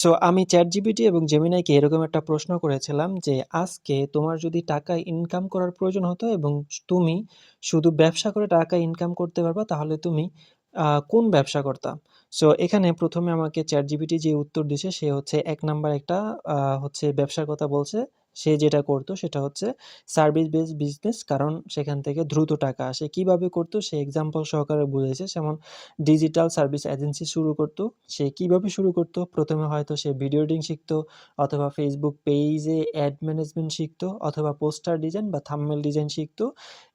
So আমি ChatGPT এবং Gemini কে এরকম একটা প্রশ্ন করেছিলাম যে, আজকে তোমার যদি টাকা ইনকাম করার প্রয়োজন হতো এবং তুমি শুধু ব্যবসা করে টাকা ইনকাম করতে পারবা, তাহলে তুমি কোন ব্যবসা করতা? সো এখানে ১ম এ আমাকে ChatGPT যে উত্তর দিছে সে হচ্ছে ১ নাম্বার একটা হচ্ছে ব্যবসার কথা বলছে। সে যেটা করত সেটা হচ্ছে সার্ভিস বেসড বিজনেস, কারণ সেখান থেকে দ্রুত টাকা আসে। কিভাবে করত সে এক্সাম্পল সহকারে বুঝাইছে। যেমন ডিজিটাল সার্ভিস এজেন্সি শুরু করত। সে কিভাবে শুরু করত? ১ম এ হয়তো সে ভিডিও এডিটিং শিখতো, অথবা Facebook পেইজে অ্যাড ম্যানেজমেন্ট শিখতো, অথবা পোস্টার ডিজাইন বা থাম্বনেল ডিজাইন শিখতো।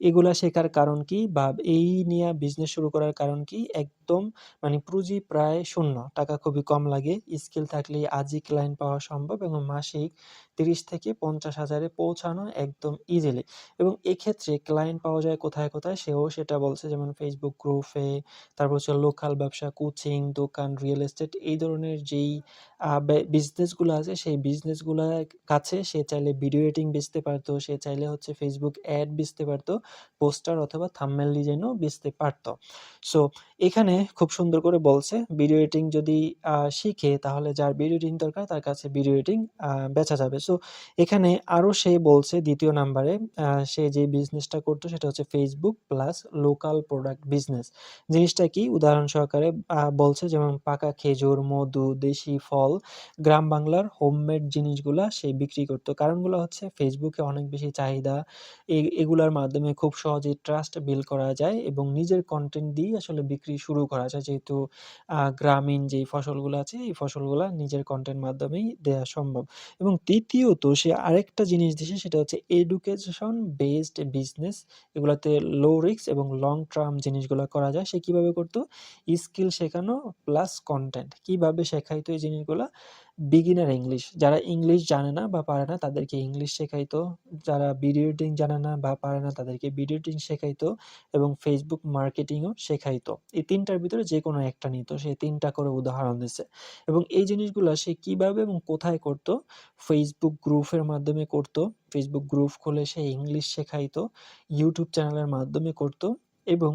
এগুলা শেখার কারণ কি? বা এই নিয়া বিজনেস শুরু করার কারণ কি? একদম মানে পুঁজি প্রায় শূন্য। টাকা খুবই কম লাগে। স্কিল থাকলেই আজই ক্লায়েন্ট পাওয়া সম্ভব এবং মাসিক ৩০ থেকে ৫০,০০০ এ পৌঁছানো একদম ইজিলি। এবং এক্ষেত্রে ক্লায়েন্ট পাওয়া যায় কোথায়, কোথায়? সেও সেটা বলছে, যেমন Facebook গ্রুপে, তারপর হচ্ছে লোকাল ব্যবসা, কোচিং, দোকান, রিয়েল এস্টেট, এই ধরনের যেই বিজনেসগুলো আছে সেই বিজনেসগুলার কাছে সে চাইলে ভিডিও এডিটিং বেচতে পারতো, সে চাইলে হচ্ছে Facebook অ্যাড বেচতে পারতো, পোস্টার অথবা থাম্বনেল ডিজাইনও বেচতে পারতো। সো এখানে খুব সুন্দর করে বলছে ভিডিও এডিটিং যদি শিখে, তাহলে যার ভিডিও এডিটিং দরকার তার কাছে ভিডিও এডিটিং বেচা যাবে। সো এখানে আরো সে বলছে ২য় নাম্বারে সে যে বিজনেসটা করতো সেটা হচ্ছে Facebook plus local product business. জিনিসটা কি? উদাহরণ সহকারে বলছে, যেমন পাকা খেজুর, মধু, দেশি ফল, গ্রাম বাংলার হোমমেড জিনিসগুলা সে বিক্রি করত। কারণগুলো হচ্ছে ফেসবুকে অনেক বেশি চাহিদা। এগুলার মাধ্যমে খুব সহজেই ট্রাস্ট বিল্ড করা যায় এবং নিজের কনটেন্ট দিয়েই আসলে বিক্রি শুরু করা যায়। যেহেতু গ্রামীণ যেই ফসলগুলো আছে এই ফসলগুলা নিজের কনটেন্ট মাধ্যমেই দেয়া সম্ভব। এবং তৃতীয়ত সে আরেকটা জিনিস দিছে, সেটা হচ্ছে এডুকেশন বেসড বিজনেস। এগুলাতে লো রিস্ক এবং লং টার্ম জিনিসগুলা করা যায়। সে কিভাবে করতো? স্কিল শেখানো প্লাস কনটেন্ট। কিভাবে শেখাইতো এই জিনিসগুলা? বিগিনার ইংলিশ, যারা ইংলিশ জানে না বা পারে না তাদেরকে ইংলিশ শেখাইতো। যারা ভিডিও এডিটিং জানে না বা পারে না তাদেরকে ভিডিও এডিটিং শেখাইতো এবং Facebook মার্কেটিংও শেখাইতো। এই ৩ টার ভিতরে যেকোনো একটা নিত। সে ৩ টা করে উদাহরণ দিছে। এবং এই জিনিসগুলা সে কিভাবে এবং কোথায় করতো? Facebook গ্রুপের মাধ্যমে করতো। Facebook গ্রুপ খুলে সে ইংলিশ শেখাইতো। YouTube চ্যানেলের মাধ্যমে করতো এবং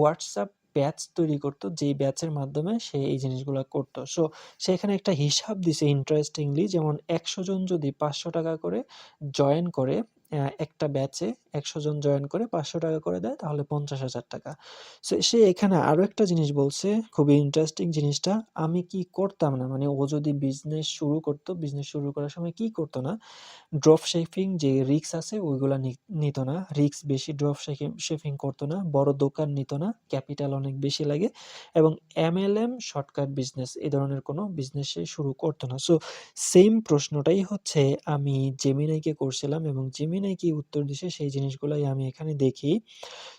WhatsApp ব্যাচ তৈরি করতো, যেই ব্যাচের মাধ্যমে সে এই জিনিসগুলা করতো। সো সে এখানে একটা হিসাব দিছে ইন্টারেস্টিংলি, যেমন ১০০ জন যদি ৳৫০০ করে জয়েন করে একটা ব্যাচে, ১০০ জন জয়েন করে ৳৫০০ করে দেয়, তাহলে ৳৫০,০০০। সো সে এখানে আরো একটা জিনিস বলছে, খুবই ইন্টারেস্টিং জিনিসটা। আমি কি করতাম না, মানে ও যদি বিজনেস শুরু করতো, বিজনেস শুরু করার সময় কি করতো না? ড্রপ শিপিং যে রিস্ক আছে ওইগুলা নিত না। রিস্ক বেশি ড্রপ শিপিং করতো না। বড় দোকান নিত না। ক্যাপিটাল অনেক বেশি লাগে এবং MLM শর্টকাট বিজনেস এই ধরনের কোনো বিজনেস সে শুরু করতো না। সো সেইম প্রশ্নটাই হচ্ছে আমি জেমিনাইকে করছিলাম এবং জেমিনাই কি উত্তর দিছে সেই জিনিসগুলাই আমি এখানে দেখি।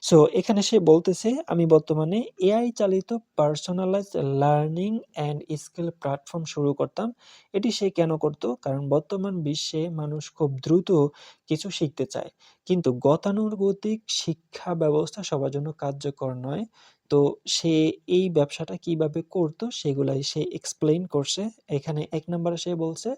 সো এখানে সে বলতেছে, আমি বর্তমানে এআই চালিত personalised learning and skill platform শুরু করতাম। এটি সে কেন করত? কারণ বর্তমান বিশ্বে মানুষ খুব দ্রুত কিছু শিখতে চায়। কিন্তু গতানুগতিক শিক্ষা ব্যবস্থা সবার জন্য কার্যকর নয়। তো সে এই ব্যবসাটা কিভাবে করত সেগুলাই সে এক্সপ্লেইন করছে। এখানে ১ নাম্বারে সে বলছে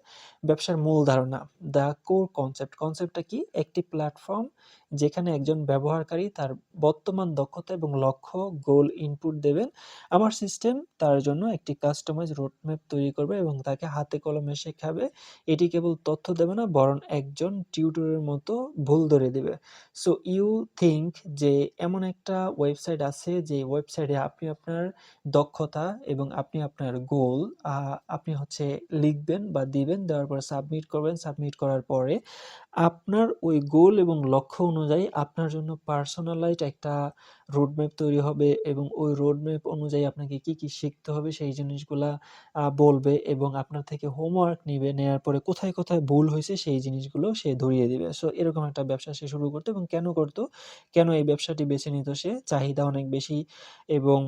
ব্যবসার মূল ধারণা, দ্য কোর কনসেপ্ট। কনসেপ্টটা কি? একটি প্ল্যাটফর্ম যেখানে একজন ব্যবহারকারী তার বর্তমান দক্ষতা এবং লক্ষ্য গোল ইনপুট দেবেন। আমার সিস্টেম তার জন্য একটি কাস্টমাইজ রোডম্যাপ তৈরি করবে এবং তাকে হাতে কলমে শেখাবে। এটি কেবল তথ্য দেবে না, বরং একজন টিউটরের মতো ভুল ধরিয়ে দিবে। সো ইউ থিংক যে এমন একটা ওয়েবসাইট আছে যে ওয়েবসাইটে আপনি আপনার দক্ষতা এবং আপনি আপনার গোল আপনি হচ্ছে লিখবেন বা দিবেন, দেওয়ার পরে সাবমিট করবেন। সাবমিট করার পরে আপনার ওই গোল এবং লক্ষ্য অনুযায়ী আপনার জন্য পার্সোনালাইজড একটা রোডম্যাপ তৈরি হবে এবং ওই রোডম্যাপ অনুযায়ী আপনাকে কি, কি শিখতে হবে সেই জিনিসগুলা বলবে এবং আপনার থেকে হোমওয়ার্ক নিবে। নেয়ার পরে কোথায়, কোথায় ভুল হইছে সেই জিনিসগুলো সে ধরিয়ে দিবে। সো এরকম একটা ব্যবসা সে শুরু করতো এবং কেন করতো? কেন এই ব্যবসাটি বেছে নিত সে? চাহিদা অনেক বেশি এবং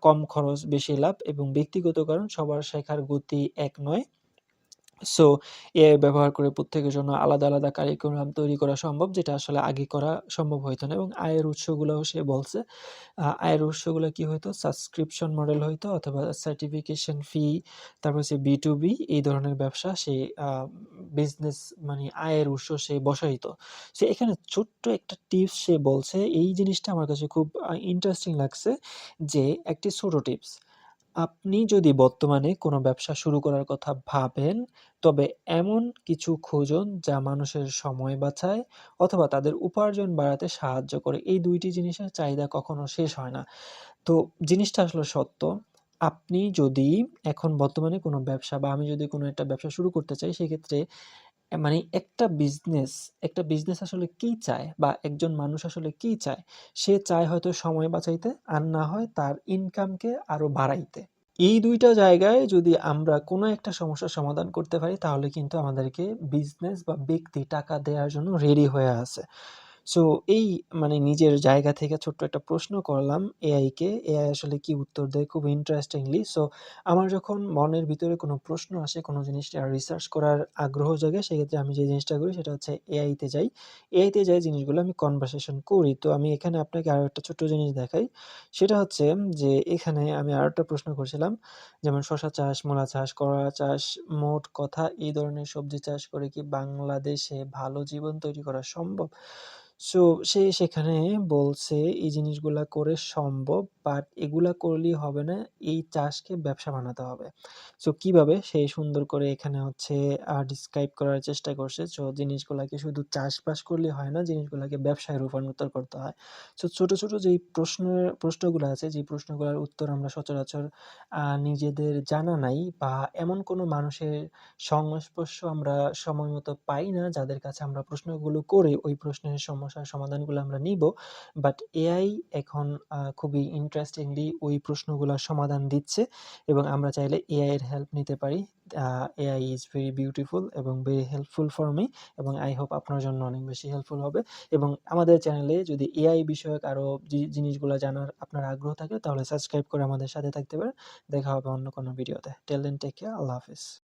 কম খরচ, বেশি লাভ এবং ব্যক্তিগত কারণ, সবার শেখার গতি এক নয়। সো এআই ব্যবহার করে প্রত্যেকের জন্য আলাদা, আলাদা কারিকুলাম তৈরি করা সম্ভব, যেটা আসলে আগে করা সম্ভব হইতো না এবং আয়ের উৎসগুলাও সে বলছে। আয়ের উৎসগুলা কি হইতো? সাবস্ক্রিপশন মডেল হইতো অথবা সার্টিফিকেশন ফি, তারপর হচ্ছে B2B এই ধরনের ব্যবসা সে আ বিজনেস মানে আয়ের উৎস সে বসাইতো। সো এখানে ছোট্ট একটা টিপস সে বলছে, এই জিনিসটা আমার কাছে খুব ইন্টারেস্টিং লাগছে যে একটি ছোট টিপস। আপনি যদি বর্তমানে কোনো ব্যবসা শুরু করার কথা ভাবেন, তবে এমন কিছু খুঁজুন যা মানুষের সময় বাঁচায় অথবা তাদের উপার্জন বাড়াতে সাহায্য করে। এই ২ টি জিনিসের চাহিদা কখনো শেষ হয় না। তো জিনিসটা আসলে সত্য। আপনি যদি এখন বর্তমানে কোনো ব্যবসা বা আমি যদি কোনো একটা ব্যবসা শুরু করতে চাই, সেক্ষেত্রে মানে একটা বিজনেস আসলে কি চায় বা একজন মানুষ আসলে কি চায়? সে চায় হয়তো সময় বাঁচাইতে, আর না হয় তার ইনকামকে আরো বাড়াইতে। এই ২ টা জায়গায় যদি আমরা কোনো একটা সমস্যার সমাধান করতে পারি, তাহলে কিন্তু আমাদেরকে বিজনেস বা ব্যক্তি টাকা দেয়ার জন্য রেডি হয়ে আছে। সো এই মানে নিজের জায়গা থেকে ছোট্ট একটা প্রশ্ন করলাম এআইকে। এআই আসলে কি উত্তর দেয় খুব ইন্টারেস্টিংলি। সো আমার যখন মনের ভিতরে কোনো প্রশ্ন আসে, কোনো জিনিসটা রিসার্চ করার আগ্রহ জাগে, সেক্ষেত্রে আমি যে জিনিসটা করি সেটা হচ্ছে এআইতে যাই। এআইতে যাই জিনিসগুলো আমি কনভারসেশন করি। তো আমি এখানে আপনাকে আরো একটা ছোট্ট জিনিস দেখাই। সেটা হচ্ছে যে এখানে আমি আরেকটা প্রশ্ন করছিলাম। যেমন শসা চাষ, মূলা চাষ, করলা চাষ, মোট কথা এই ধরনের সবজি চাষ করে কি বাংলাদেশে ভালো জীবন তৈরি করা সম্ভব? সো সে সেখানে বলছে এই জিনিসগুলা করে সম্ভব, বাট এগুলা করলেই হবে না। এই চাষকে ব্যবসা বানাতে হবে। সো কিভাবে? সে সুন্দর করে এখানে হচ্ছে ডিসক্রাইব করার চেষ্টা করছে। সো জিনিসগুলাকে শুধু চাষবাস করলেই হয় না, জিনিসগুলাকে ব্যবসায় রূপান্তর করতে হয়। সো ছোট, ছোট যেই প্রশ্নগুলা আছে, যে প্রশ্নগুলার উত্তর আমরা সচরাচর নিজেদের জানা নাই বা এমন কোনো মানুষের সংস্পর্শ আমরা সময় মতো পাই না, যাদের কাছে আমরা প্রশ্নগুলো করে ওই প্রশ্নের সমস্যার সমাধানগুলো আমরা নিবো। বাট এআই এখন খুবই ইন্টারেস্টিংলি ওই প্রশ্নগুলার সমাধান দিচ্ছে এবং আমরা চাইলে এআই এর হেল্প নিতে পারি। এআই ইজ ভেরি বিউটিফুল এবং ভেরি হেল্পফুল ফর মি, এবং আই হোপ আপনার জন্য অনেক বেশি হেল্পফুল হবে। এবং আমাদের চ্যানেলে যদি এআই বিষয়ক আরো জিনিসগুলা জানার আপনার আগ্রহ থাকে, তাহলে সাবস্ক্রাইব করে আমাদের সাথে থাকতে পারেন। দেখা হবে অন্য কোনো ভিডিওতে। Till then take care. আল্লাহ হাফেজ।